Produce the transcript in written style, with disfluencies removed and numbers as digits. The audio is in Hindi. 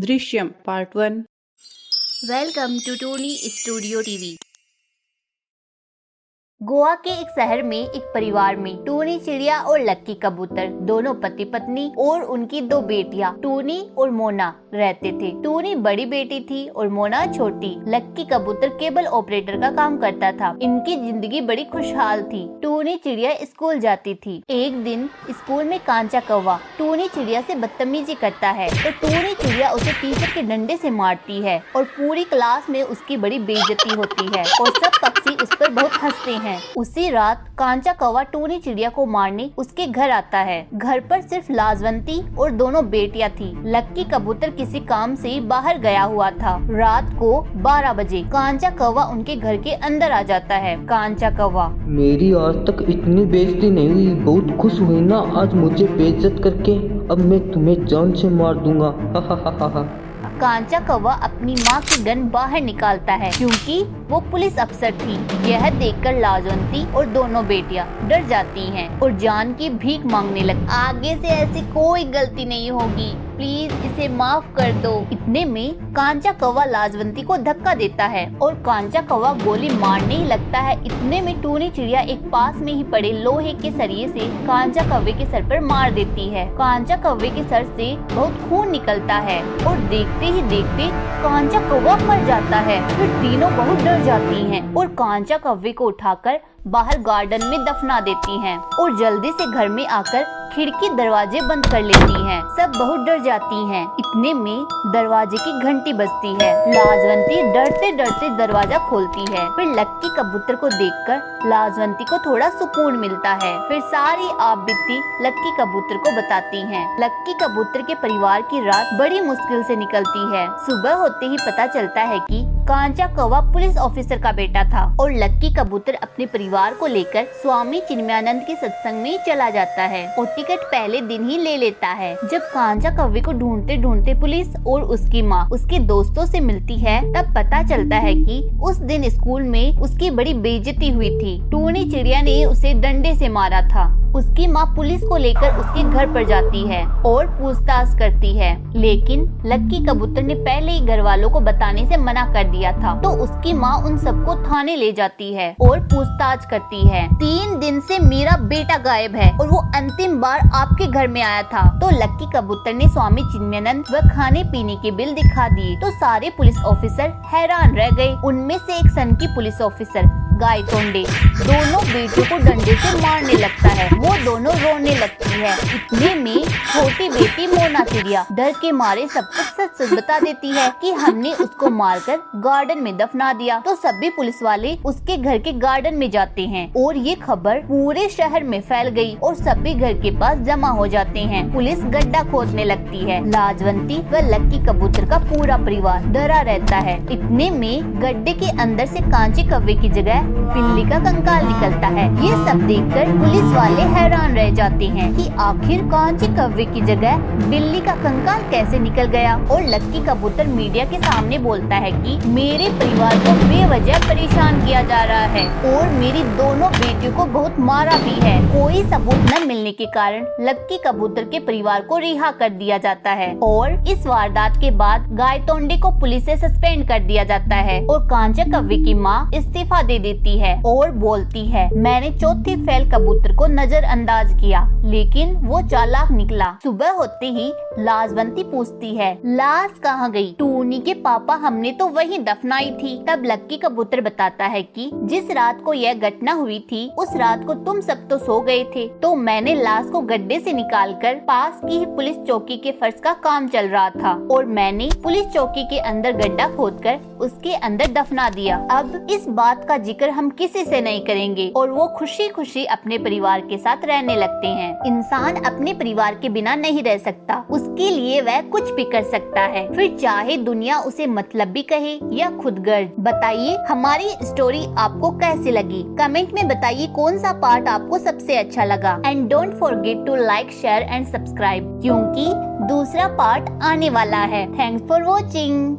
Drishyam part 1। Welcome to Tony studio TV. Goa के एक शहर में एक परिवार में टोनी चिड़िया और लक्की कबूतर दोनों पति पत्नी और उनकी दो बेटियां टोनी और मोना रहते थे। टोनी बड़ी बेटी थी और मोना छोटी। लक्की कबूतर केबल ऑपरेटर का काम करता था। इनकी जिंदगी बड़ी खुशहाल थी। टोनी चिड़िया स्कूल जाती थी। एक दिन स्कूल में कांचा कौवा टोनी चिड़िया से बदतमीजी करता है तो टोनी चिड़िया उसे टीचर के डंडे से मारती है और पूरी क्लास में उसकी बड़ी बेइज्जती होती है और सब पक्षी उस पर बहुत हंसते हैं। उसी रात कांचा कौवा टोनी चिड़िया को मारने उसके घर आता है। घर पर सिर्फ लाजवंती और दोनों बेटियां थी। लक्की कबूतर किसी काम से बाहर गया हुआ था। रात को 12 बजे कांचा कौवा उनके घर के अंदर आ जाता है। कांचा कौवा: मेरी आज तक इतनी बेइज्जती नहीं हुई। बहुत खुश हुई ना आज मुझे बेइज्जत करके। अब मैं तुम्हें जान से मार दूंगा। हा हा हा हा। कांचा कौवा अपनी माँ की गन बाहर निकालता है क्योंकि वो पुलिस अफसर थी। यह देखकर लाजवंती और दोनों बेटियां डर जाती हैं और जान की भीख मांगने लग। आगे से ऐसी कोई गलती नहीं होगी, प्लीज इसे माफ कर दो। इतने में कांचा कौवा लाजवंती को धक्का देता है और कांचा कौवा गोली मारने ही लगता है। इतने में टोनी चिड़िया एक पास में ही पड़े लोहे के सरिये से कांचा कौवे के सर पर मार देती है। कांचा कौवे के सर से बहुत खून निकलता है और देखते ही देखते कांचा कौवा मर जाता है। फिर तीनों बहुत डर जाती हैं और कांचा कौवे को उठाकर बाहर गार्डन में दफना देती हैं और जल्दी से घर में आकर खिड़की दरवाजे बंद कर लेती हैं। सब बहुत डर जाती हैं। इतने में दरवाजे की घंटी बजती है। लाजवंती डरते डरते दरवाजा खोलती है। फिर लक्की कबूतर को देखकर लाजवंती को थोड़ा सुकून मिलता है। फिर सारी आपबीती लक्की कबूतर को बताती हैं। लक्की कबूतर के परिवार की रात बड़ी मुश्किल से निकलती है। सुबह होते ही पता चलता है कि कांचा कौवा पुलिस ऑफिसर का बेटा था और लक्की कबूतर अपने परिवार को लेकर स्वामी चिन्मयानंद के सत्संग में चला जाता है और टिकट पहले दिन ही ले लेता है। जब कांचा कौवे को ढूंढते ढूंढते पुलिस और उसकी माँ उसके दोस्तों से मिलती है तब पता चलता है कि उस दिन स्कूल में उसकी बड़ी बेइज्जती हुई थी। टोनी चिड़िया ने उसे डंडे से मारा था। उसकी माँ पुलिस को लेकर उसके घर पर जाती है और पूछताछ करती है, लेकिन लक्की कबूतर ने पहले ही घर वालों को बताने से मना कर दिया था। तो उसकी माँ उन सबको थाने ले जाती है और पूछताछ करती है। 3 दिन से मेरा बेटा गायब है और वो अंतिम बार आपके घर में आया था। तो लक्की कबूतर ने स्वामी चिन्मयानंद व खाने पीने के बिल दिखा दिए तो सारे पुलिस ऑफिसर हैरान रह गए। उनमें से एक सन की पुलिस ऑफिसर गायतोंडे दोनों बेटियों को डंडे से मारने लगता है। वो दोनों रोने लगती है। इतने में छोटी बेटी मोना चिड़िया डर के मारे सब कुछ सच सच बता देती है कि हमने उसको मारकर गार्डन में दफना दिया। तो सभी पुलिस वाले उसके घर के गार्डन में जाते हैं और ये खबर पूरे शहर में फैल गई और सभी घर के पास जमा हो जाते हैं। पुलिस गड्ढा खोदने लगती है। लाजवंती व लक्की कबूतर का पूरा परिवार डरा रहता है। इतने में गड्ढे के अंदर से कांचे कौवे की जगह बिल्ली का कंकाल निकलता है। ये सब देखकर पुलिस वाले हैरान रह जाते हैं कि आखिर कांचे कौवे की जगह बिल्ली का कंकाल कैसे निकल गया। और लक्की कबूतर मीडिया के सामने बोलता है कि मेरे परिवार को बेवजह परेशान किया जा रहा है और मेरी दोनों बेटियों को बहुत मारा भी है। कोई सबूत न मिलने के कारण लक्की कबूतर के परिवार को रिहा कर दिया जाता है और इस वारदात के बाद गायतोंडे को पुलिस से सस्पेंड कर दिया जाता है और कांचा कौवे की माँ इस्तीफा दे देती है और बोलती है, मैंने चौथी फेल कबूतर को नजरअंदाज किया लेकिन वो चालाक निकला। सुबह होते ही लाजवंती पूछती है, लाश कहाँ गई? टोनी के पापा हमने तो वहीं दफनाई थी। तब लक्की कबूतर बताता है कि जिस रात को यह घटना हुई थी उस रात को तुम सब तो सो गए थे तो मैंने लाश को गड्ढे से निकालकर पास की ही पुलिस चौकी के फर्श का काम चल रहा था और मैंने पुलिस चौकी के अंदर गड्ढा खोदकर उसके अंदर दफना दिया। अब इस बात का जिक्र हम किसी से नहीं करेंगे और वो खुशी खुशी अपने परिवार के साथ रहने लगते हैं। इंसान अपने परिवार के बिना नहीं रह सकता, उसके लिए वह कुछ भी कर सकता है, फिर चाहे दुनिया उसे मतलबी कहे या खुदगर्ज। बताइए हमारी स्टोरी आपको कैसी लगी? कमेंट में बताइए कौन सा पार्ट आपको सबसे अच्छा लगा। And don't forget to like, share and subscribe क्योंकि दूसरा पार्ट आने वाला है। Thanks for watching.